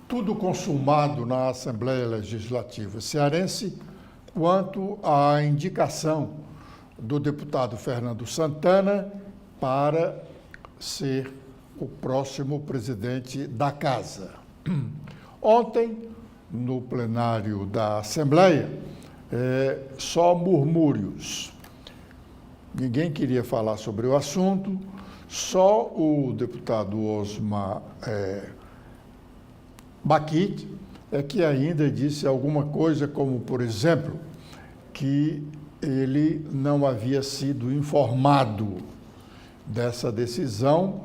tudo consumado na Assembleia Legislativa cearense quanto à indicação do deputado Fernando Santana para ser o próximo presidente da Casa. Ontem, no plenário da Assembleia, só murmúrios. Ninguém queria falar sobre o assunto, só o deputado Osmar Baquite é que ainda disse alguma coisa, como, por exemplo, que ele não havia sido informado dessa decisão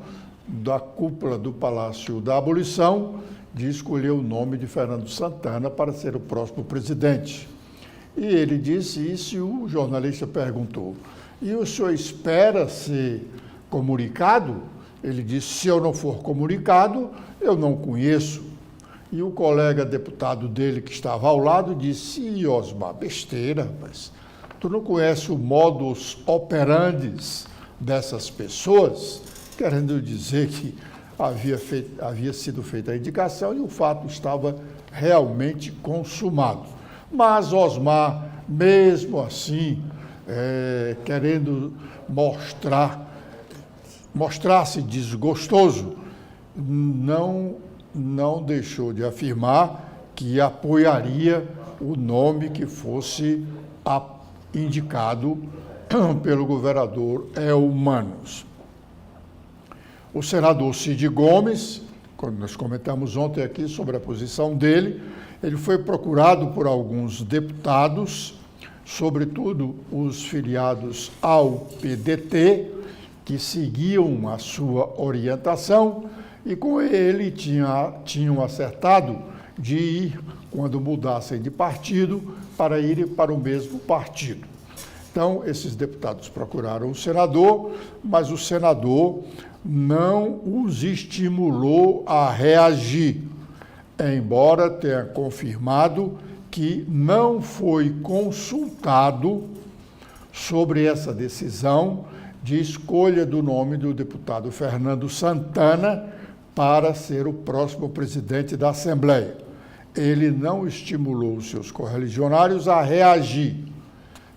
da cúpula do Palácio da Abolição de escolher o nome de Fernando Santana para ser o próximo presidente. E ele disse isso e o jornalista perguntou: e o senhor espera ser comunicado? Ele disse: se eu não for comunicado, eu não conheço. E o colega deputado dele, que estava ao lado, disse: ih, Osmar, besteira, rapaz. Tu não conhece o modus operandi dessas pessoas? Querendo dizer que havia sido feita a indicação e o fato estava realmente consumado. Mas Osmar, mesmo assim, querendo mostrar-se desgostoso, não deixou de afirmar que apoiaria o nome que fosse indicado pelo governador Elmanos. O senador Cid Gomes, quando nós comentamos ontem aqui sobre a posição dele, ele foi procurado por alguns deputados, sobretudo os filiados ao PDT, que seguiam a sua orientação, e com ele tinham acertado de ir, quando mudassem de partido, para ir para o mesmo partido. Então, esses deputados procuraram o senador, mas o senador não os estimulou a reagir, embora tenha confirmado que não foi consultado sobre essa decisão de escolha do nome do deputado Fernando Santana para ser o próximo presidente da Assembleia. Ele não estimulou os seus correligionários a reagir.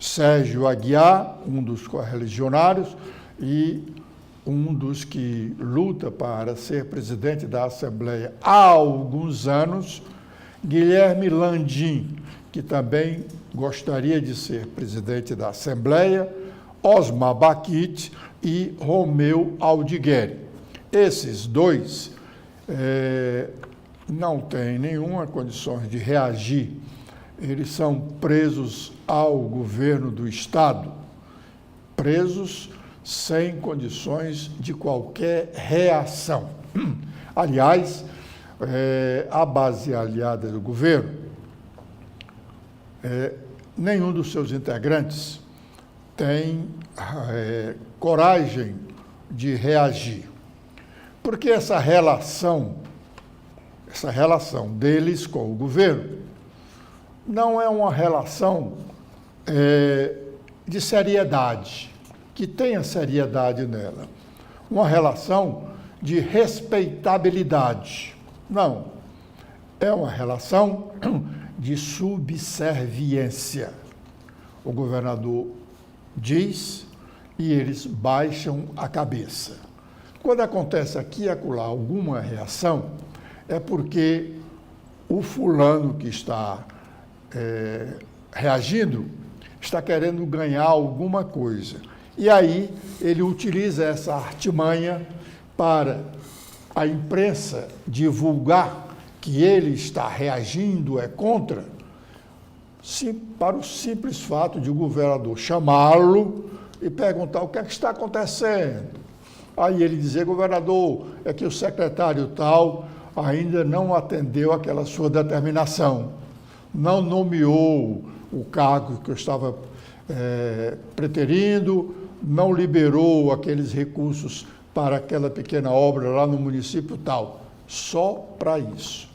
Sérgio Aguiar, um dos correligionários e um dos que luta para ser presidente da Assembleia há alguns anos, Guilherme Landim, que também gostaria de ser presidente da Assembleia, Osmar Baquite e Romeu Aldigueri. Esses dois não têm nenhuma condição de reagir. Eles são presos ao governo do Estado, presos sem condições de qualquer reação. Aliás, a base aliada do governo, nenhum dos seus integrantes tem coragem de reagir. Porque essa relação deles com o governo não é uma relação de seriedade, que tenha seriedade nela. Uma relação de respeitabilidade. Não. É uma relação de subserviência. O governador diz e eles baixam a cabeça. Quando acontece aqui e acolá alguma reação, é porque o fulano que está reagindo está querendo ganhar alguma coisa. E aí ele utiliza essa artimanha para a imprensa divulgar que ele está reagindo, contra, para o simples fato de o governador chamá-lo e perguntar o que é que está acontecendo. Aí ele dizer: governador, é que o secretário tal ainda não atendeu aquela sua determinação, não nomeou o cargo que eu estava preterindo, não liberou aqueles recursos para aquela pequena obra lá no município tal. Só para isso,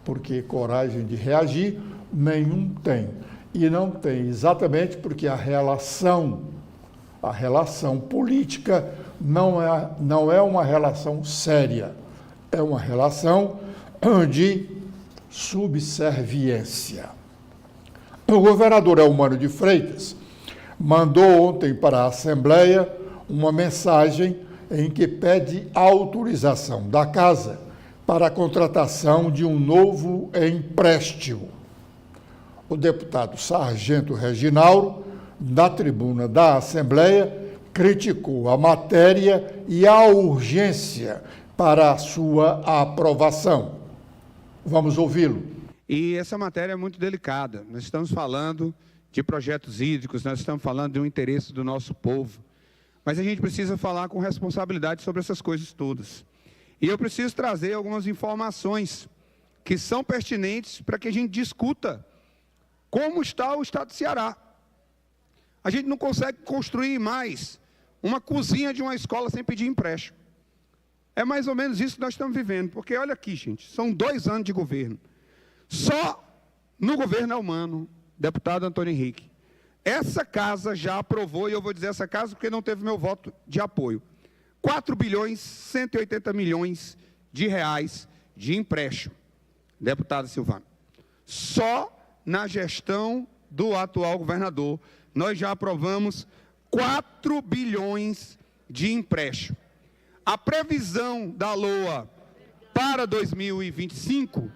porque coragem de reagir nenhum tem. E não tem exatamente porque a relação política não é uma relação séria, é uma relação de subserviência. O governador Eumano de Freitas mandou ontem para a Assembleia uma mensagem em que pede autorização da Casa para a contratação de um novo empréstimo. O deputado Sargento Reginaldo, na tribuna da Assembleia, criticou a matéria e a urgência para a sua aprovação. Vamos ouvi-lo. E essa matéria é muito delicada. Nós estamos falando de projetos hídricos, nós estamos falando de um interesse do nosso povo. Mas a gente precisa falar com responsabilidade sobre essas coisas todas. E eu preciso trazer algumas informações que são pertinentes para que a gente discuta como está o estado do Ceará. A gente não consegue construir mais uma cozinha de uma escola sem pedir empréstimo. É mais ou menos isso que nós estamos vivendo, porque olha aqui, gente, são 2 anos de governo. Só no governo Eumano, deputado Antônio Henrique, essa casa já aprovou, e eu vou dizer essa casa porque não teve meu voto de apoio, 4 bilhões 180 milhões de reais de empréstimo, deputado Silvano. Só na gestão do atual governador, nós já aprovamos 4 bilhões de empréstimo. A previsão da LOA para 2025,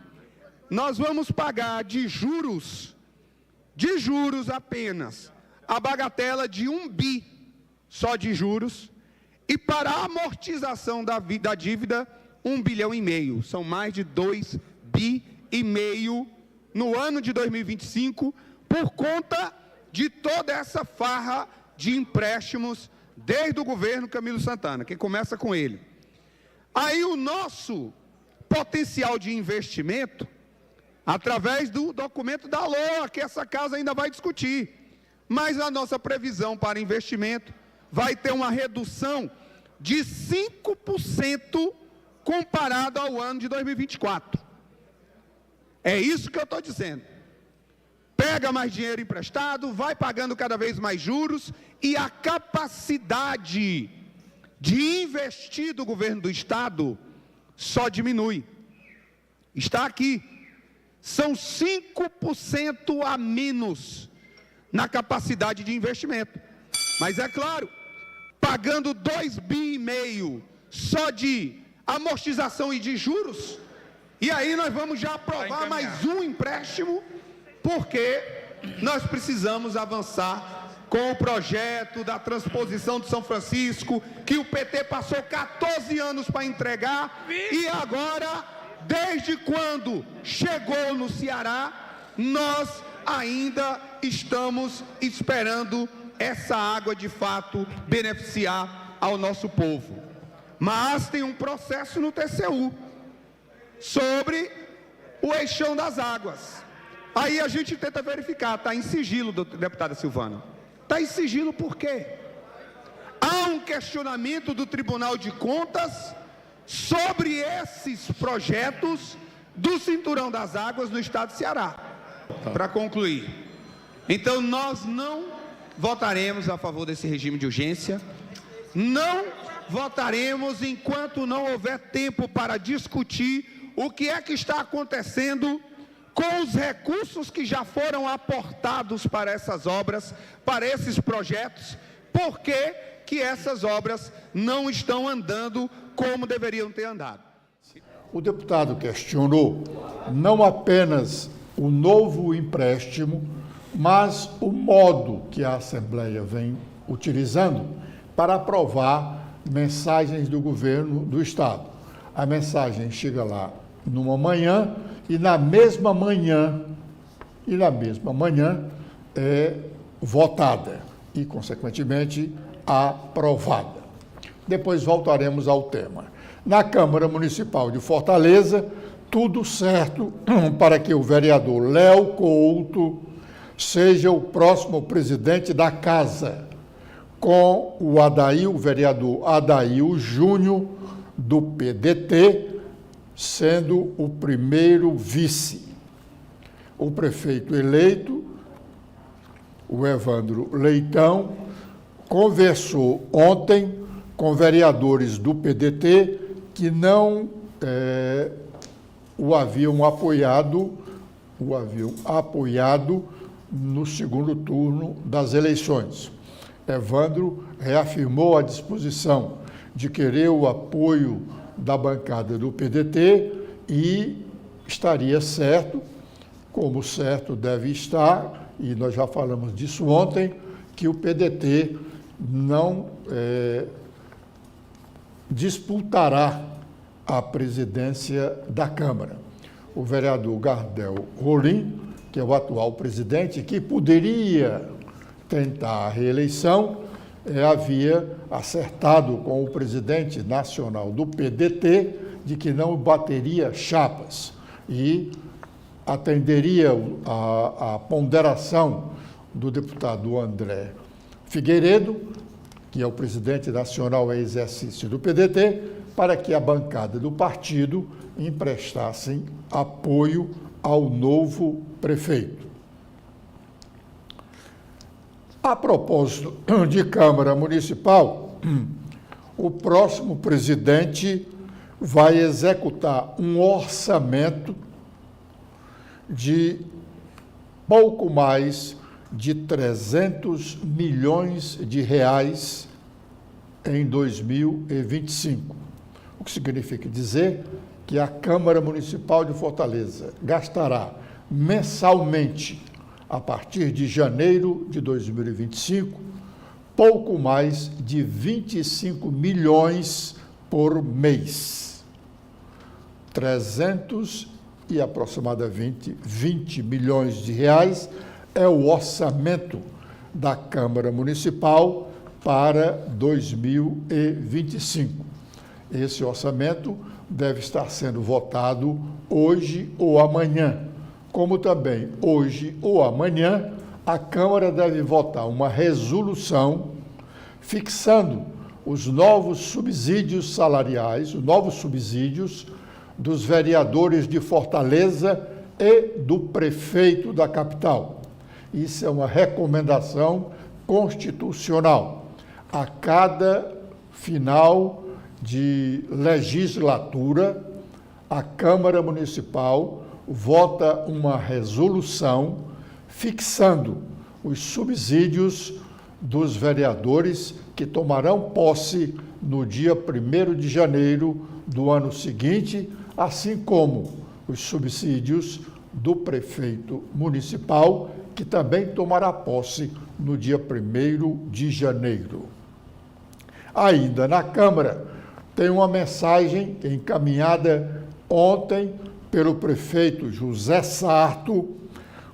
nós vamos pagar de juros apenas, a bagatela de 1 bi só de juros, e para a amortização da dívida, 1,5 bilhão. São mais de 2,5 bi no ano de 2025, por conta de toda essa farra de empréstimos desde o governo Camilo Santana, que começa com ele. Aí o nosso potencial de investimento, através do documento da LOA, que essa casa ainda vai discutir, mas a nossa previsão para investimento vai ter uma redução de 5% comparado ao ano de 2024. É isso que eu estou dizendo. Pega mais dinheiro emprestado, vai pagando cada vez mais juros, e a capacidade de investir do governo do Estado só diminui. Está aqui. São 5% a menos na capacidade de investimento. Mas é claro, pagando 2,5 bi só de amortização e de juros, e aí nós vamos já aprovar mais um empréstimo, porque nós precisamos avançar com o projeto da transposição de São Francisco, que o PT passou 14 anos para entregar, e agora, desde quando chegou no Ceará, nós ainda estamos esperando essa água de fato beneficiar ao nosso povo. Mas tem um processo no TCU sobre o eixão das águas. Aí a gente tenta verificar, está em sigilo, deputada Silvana. Está em sigilo por quê? Há um questionamento do Tribunal de Contas sobre esses projetos do Cinturão das Águas no estado de Ceará. Para concluir, então nós não votaremos a favor desse regime de urgência, não votaremos enquanto não houver tempo para discutir o que é que está acontecendo com os recursos que já foram aportados para essas obras, para esses projetos, por que essas obras não estão andando como deveriam ter andado. O deputado questionou não apenas o novo empréstimo, mas o modo que a Assembleia vem utilizando para aprovar mensagens do governo do Estado. A mensagem chega lá numa manhã e na mesma manhã é votada e, consequentemente, aprovada. Depois voltaremos ao tema. Na Câmara Municipal de Fortaleza, tudo certo para que o vereador Léo Couto seja o próximo presidente da Casa, com o vereador Adail Júnior, do PDT, sendo o primeiro vice. O prefeito eleito, o Evandro Leitão, conversou ontem com vereadores do PDT que não o haviam apoiado no segundo turno das eleições. Evandro reafirmou a disposição de querer o apoio da bancada do PDT e estaria certo, como certo deve estar, e nós já falamos disso ontem, que o PDT não disputará a presidência da Câmara. O vereador Gardel Rolim, que é o atual presidente, que poderia tentar a reeleição, havia acertado com o presidente nacional do PDT de que não bateria chapas e atenderia a ponderação do deputado André Figueiredo, que é o presidente nacional em exercício do PDT, para que a bancada do partido emprestassem apoio ao novo prefeito. A propósito de Câmara Municipal, o próximo presidente vai executar um orçamento de pouco mais de 300 milhões de reais em 2025. O que significa dizer que a Câmara Municipal de Fortaleza gastará mensalmente, a partir de janeiro de 2025, pouco mais de 25 milhões por mês. 300 e aproximadamente 20 milhões de reais é o orçamento da Câmara Municipal para 2025. Esse orçamento deve estar sendo votado hoje ou amanhã. Como também hoje ou amanhã, a Câmara deve votar uma resolução fixando os novos subsídios salariais, os novos subsídios dos vereadores de Fortaleza e do prefeito da capital. Isso é uma recomendação constitucional. A cada final de legislatura, a Câmara Municipal vota uma resolução fixando os subsídios dos vereadores que tomarão posse no dia 1º de janeiro do ano seguinte, assim como os subsídios do prefeito municipal, que também tomará posse no dia 1º de janeiro. Ainda na Câmara, tem uma mensagem encaminhada ontem pelo prefeito José Sarto,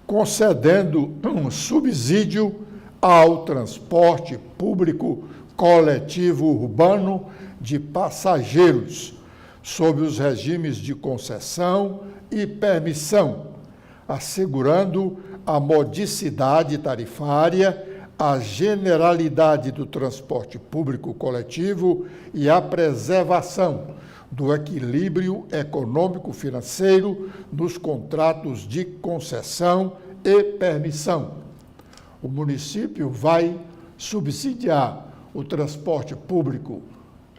concedendo um subsídio ao transporte público coletivo urbano de passageiros, sob os regimes de concessão e permissão, assegurando a modicidade tarifária, a generalidade do transporte público coletivo e a preservação do equilíbrio econômico-financeiro nos contratos de concessão e permissão. O município vai subsidiar o transporte público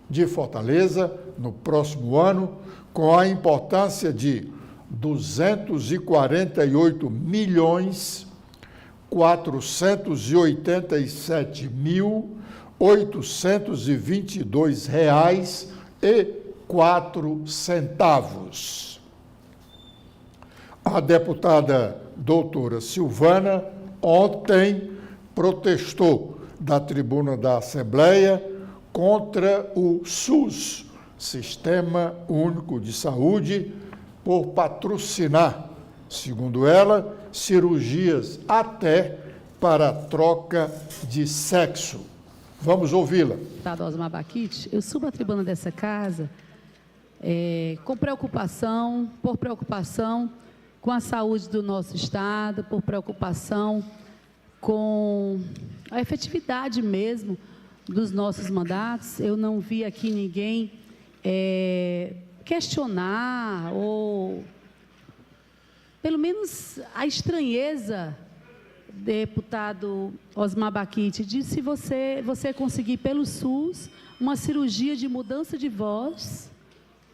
de Fortaleza no próximo ano, com a importância de R$ 247.487.822,04. A deputada doutora Silvana ontem protestou da tribuna da Assembleia contra o SUS, Sistema Único de Saúde, por patrocinar, segundo ela, cirurgias até para troca de sexo. Vamos ouvi-la. Deputado Osmar Baquite, eu subo à tribuna dessa casa por preocupação com a saúde do nosso Estado, por preocupação com a efetividade mesmo dos nossos mandatos. Eu não vi aqui ninguém questionar ou, pelo menos, a estranheza, deputado Osmar Baquite, de se você conseguir pelo SUS uma cirurgia de mudança de voz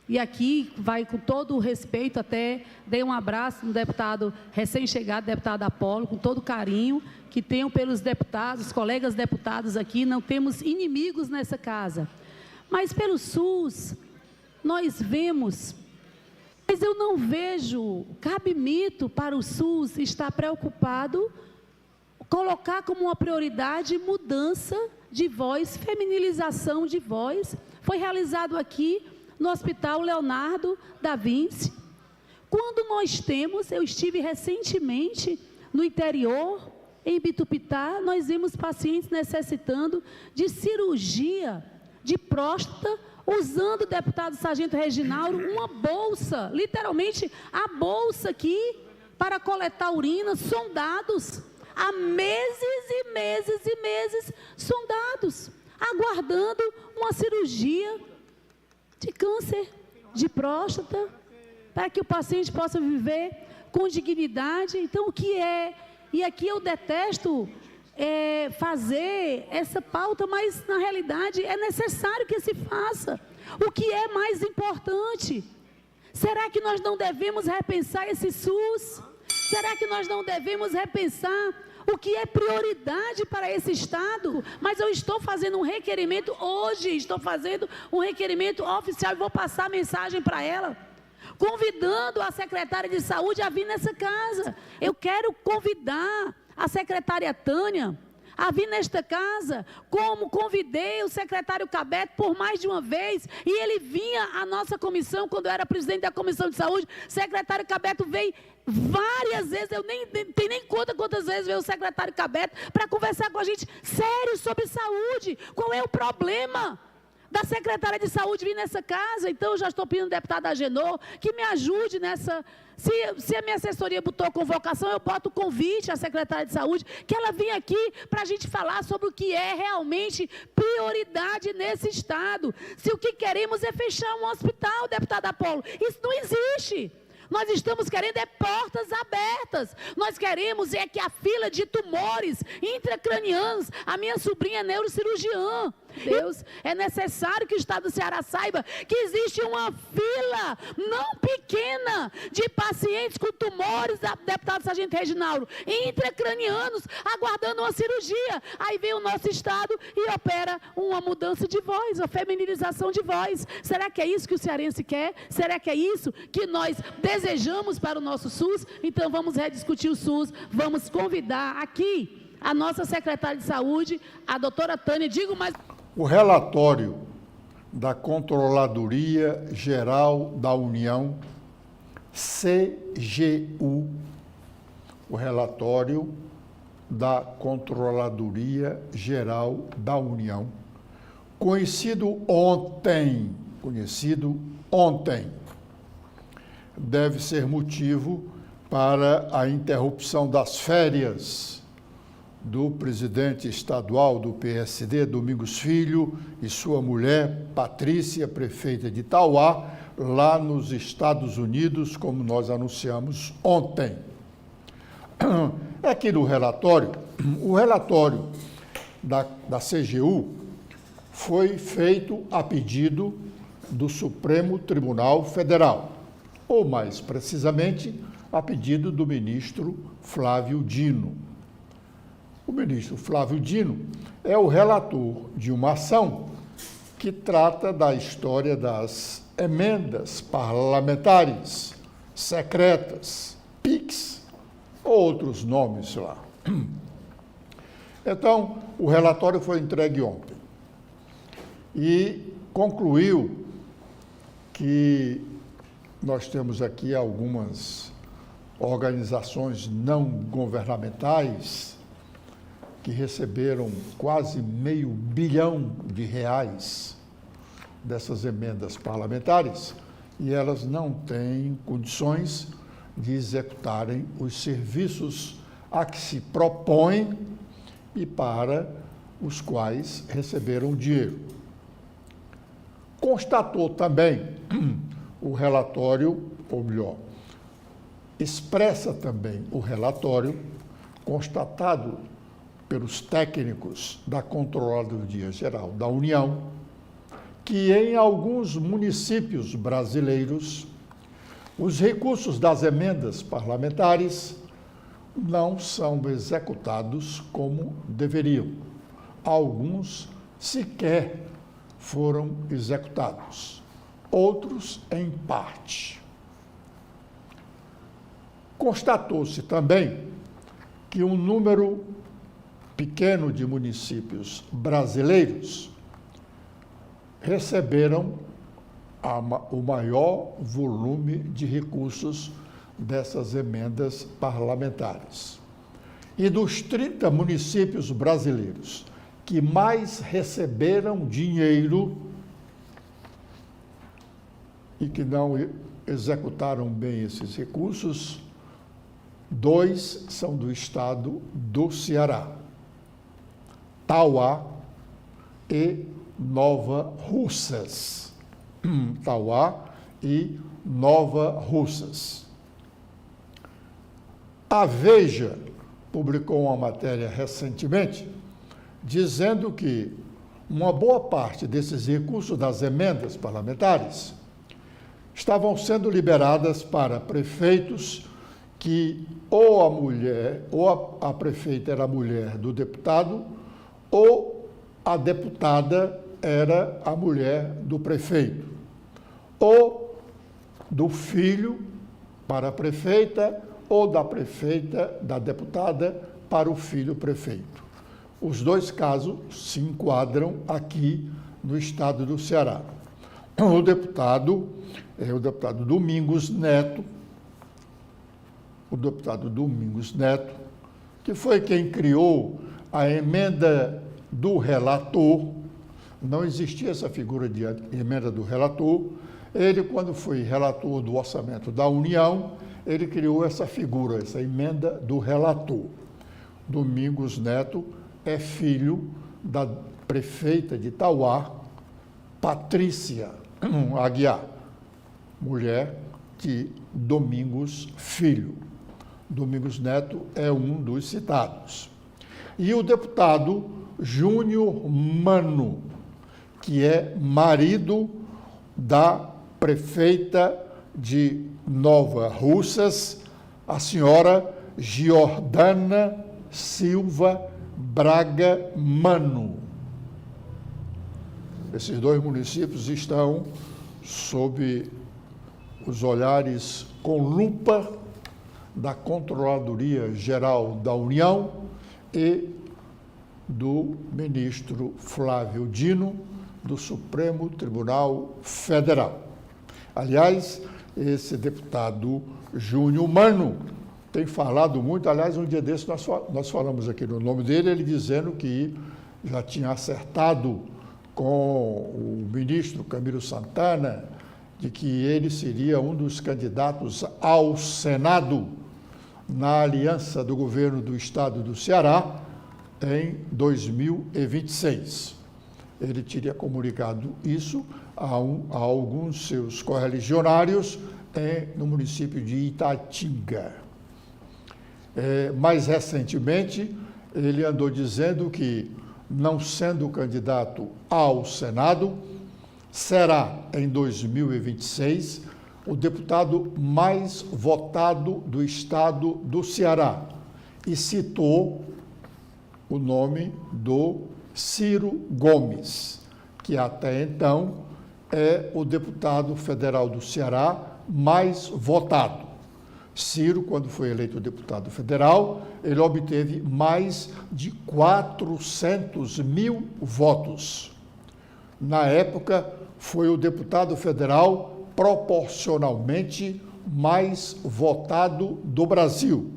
E aqui vai com todo o respeito, até dei um abraço no deputado recém-chegado, deputado Apolo, com todo carinho, que tenham pelos deputados, colegas deputados aqui, não temos inimigos nessa casa. Mas pelo SUS, nós vemos, mas eu não vejo cabimento para o SUS estar preocupado, colocar como uma prioridade mudança de voz, feminilização de voz. Foi realizado aqui no Hospital Leonardo da Vinci. Quando nós temos, eu estive recentemente no interior, em Bitupitá, nós vimos pacientes necessitando de cirurgia de próstata, usando, deputado Sargento Reginaldo, uma bolsa, literalmente a bolsa aqui, para coletar urina, sondados, há meses e meses e meses, sondados, aguardando uma cirurgia de câncer de próstata, para que o paciente possa viver com dignidade. Então, o que é? E aqui eu detesto fazer essa pauta, mas na realidade é necessário que se faça. O que é mais importante? Será que nós não devemos repensar esse SUS? Será que nós não devemos repensar o que é prioridade para esse Estado? Mas eu estou fazendo um requerimento hoje, estou fazendo um requerimento oficial e vou passar a mensagem para ela, convidando a secretária de saúde a vir nessa casa. Eu quero convidar a secretária Tânia a vir nesta casa, como convidei o secretário Cabeto por mais de uma vez, e ele vinha à nossa comissão, quando eu era presidente da Comissão de Saúde. O secretário Cabeto veio várias vezes, eu nem tenho nem conta quantas vezes veio o secretário Cabeto para conversar com a gente, sério, sobre saúde. Qual é o problema da secretária de saúde vir nessa casa? Então, eu já estou pedindo ao deputado Agenor que me ajude nessa. Se a minha assessoria botou convocação, eu boto convite à secretária de saúde, que ela venha aqui para a gente falar sobre o que é realmente prioridade nesse Estado. Se o que queremos é fechar um hospital, deputado Apolo, isso não existe. Nós estamos querendo portas abertas. Nós queremos que a fila de tumores intracranianos, a minha sobrinha é neurocirurgiã. Deus, é necessário que o Estado do Ceará saiba que existe uma fila não pequena de pacientes com tumores, deputado Sargento Reginaldo, intracranianos, aguardando uma cirurgia. Aí vem o nosso Estado e opera uma mudança de voz, uma feminilização de voz. Será que é isso que o cearense quer? Será que é isso que nós desejamos para o nosso SUS? Então vamos rediscutir o SUS, vamos convidar aqui a nossa secretária de saúde, a doutora Tânia, O relatório da Controladoria Geral da União, CGU, o relatório da Controladoria Geral da União, conhecido ontem, deve ser motivo para a interrupção das férias do presidente estadual do PSD, Domingos Filho, e sua mulher, Patrícia, prefeita de Itauá, lá nos Estados Unidos, como nós anunciamos ontem. Aqui no relatório, o relatório da CGU foi feito a pedido do Supremo Tribunal Federal, ou mais precisamente, a pedido do ministro Flávio Dino. O ministro Flávio Dino é o relator de uma ação que trata da história das emendas parlamentares, secretas, PIX, outros nomes lá. Então, o relatório foi entregue ontem e concluiu que nós temos aqui algumas organizações não governamentais que receberam quase R$500 bilhão dessas emendas parlamentares, e elas não têm condições de executarem os serviços a que se propõem e para os quais receberam dinheiro. Constatou também o relatório, ou melhor, expressa também o relatório constatado pelos técnicos da Controladoria Geral da União, que em alguns municípios brasileiros os recursos das emendas parlamentares não são executados como deveriam. Alguns sequer foram executados, outros em parte. Constatou-se também que um número pequeno de municípios brasileiros receberam o maior volume de recursos dessas emendas parlamentares. E dos 30 municípios brasileiros que mais receberam dinheiro e que não executaram bem esses recursos, 2 são do estado do Ceará, Tauá e Nova Russas. Tauá e Nova Russas. A Veja publicou uma matéria recentemente dizendo que uma boa parte desses recursos das emendas parlamentares estavam sendo liberadas para prefeitos que ou a mulher, ou a prefeita era a mulher do deputado, ou a deputada era a mulher do prefeito, ou do filho para a prefeita, ou da prefeita, da deputada, para o filho prefeito. Os 2 casos se enquadram aqui no estado do Ceará. O deputado Domingos Neto, que foi quem criou a emenda do relator. Não existia essa figura de emenda do relator. Ele, quando foi relator do orçamento da União, ele criou essa figura, essa emenda do relator. Domingos Neto é filho da prefeita de Tauá, Patrícia Aguiar, mulher de Domingos Filho. Domingos Neto é um dos citados. E o deputado Júnior Mano, que é marido da prefeita de Nova Russas, a senhora Giordana Silva Braga Mano. Esses 2 municípios estão sob os olhares com lupa da Controladoria Geral da União e do ministro Flávio Dino, do Supremo Tribunal Federal. Aliás, esse deputado Júnior Mano tem falado muito, aliás, um dia desse nós falamos aqui no nome dele, ele dizendo que já tinha acertado com o ministro Camilo Santana de que ele seria um dos candidatos ao Senado na aliança do governo do estado do Ceará em 2026. Ele teria comunicado isso a alguns seus correligionários no município de Itatinga. Mais recentemente, ele andou dizendo que, não sendo candidato ao Senado, será, em 2026, o deputado mais votado do estado do Ceará e citou o nome do Ciro Gomes, que até então é o deputado federal do Ceará mais votado. Ciro, quando foi eleito deputado federal, ele obteve mais de 400 mil votos. Na época, foi o deputado federal proporcionalmente mais votado do Brasil.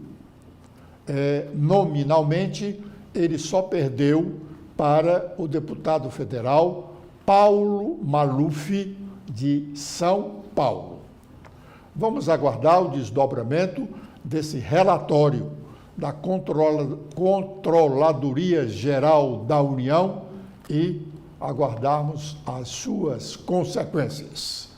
Nominalmente, ele só perdeu para o deputado federal Paulo Maluf, de São Paulo. Vamos aguardar o desdobramento desse relatório da Controladoria Geral da União e aguardarmos as suas consequências.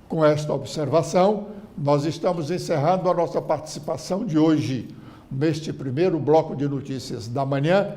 Com esta observação, nós estamos encerrando a nossa participação de hoje neste primeiro bloco de notícias da manhã